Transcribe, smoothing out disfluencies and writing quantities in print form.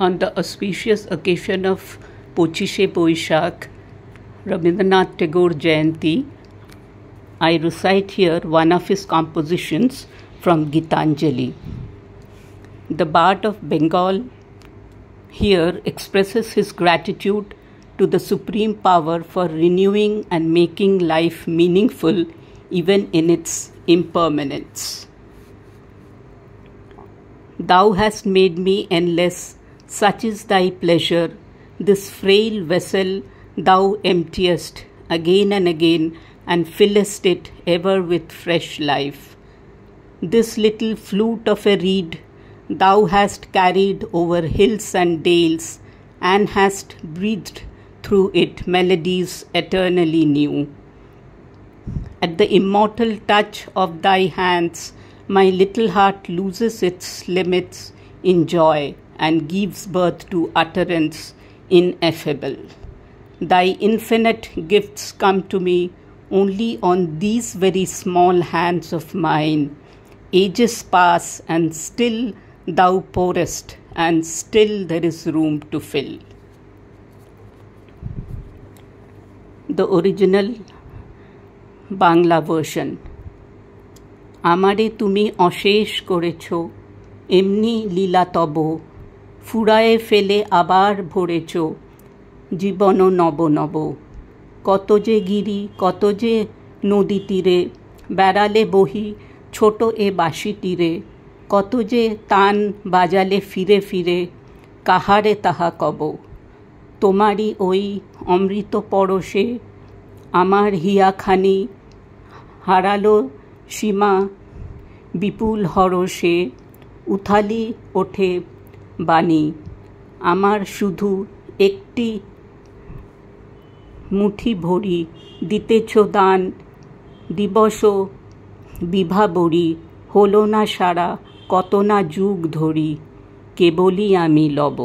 On the auspicious occasion of Pochishe Boishakh, Rabindranath Tagore Jayanti, I recite here one of his compositions from Gitanjali. The Bard of Bengal here expresses his gratitude to the Supreme Power for renewing and making life meaningful even in its impermanence. Thou hast made me endless, such is thy pleasure. This frail vessel thou emptiest again and again and fillest it ever with fresh life. This little flute of a reed thou hast carried over hills and dales and hast breathed through it melodies eternally new. At the immortal touch of thy hands, my little heart loses its limits in joy and gives birth to utterance ineffable. Thy infinite gifts come to me only on these very small hands of mine. Ages pass and still thou pourest, and still there is room to fill. The original Bangla version. আমারে তুমি অশেষ করেছ, এমনি লীলা তব, ফুরায়ে ফেলে আবার ভরেছ জীবন নব নব। কত যে গিরি, কত যে নদী তীরে, বেড়ালে বহি ছোট এ বাঁশি তীরে, কত যে তান বাজালে ফিরে ফিরে, কাহারে তাহা কব। তোমারই ওই অমৃত পরশে আমার হিয়াখানি হারালো সীমা বিপুল হরষে, উথালি ওঠে বাণী আমার শুধু একটি মুঠি ভরি, দিতেছ দান দিবস বিভাবরী, হলো না সারা কত না যুগ ধরি, কেবলই আমি লব।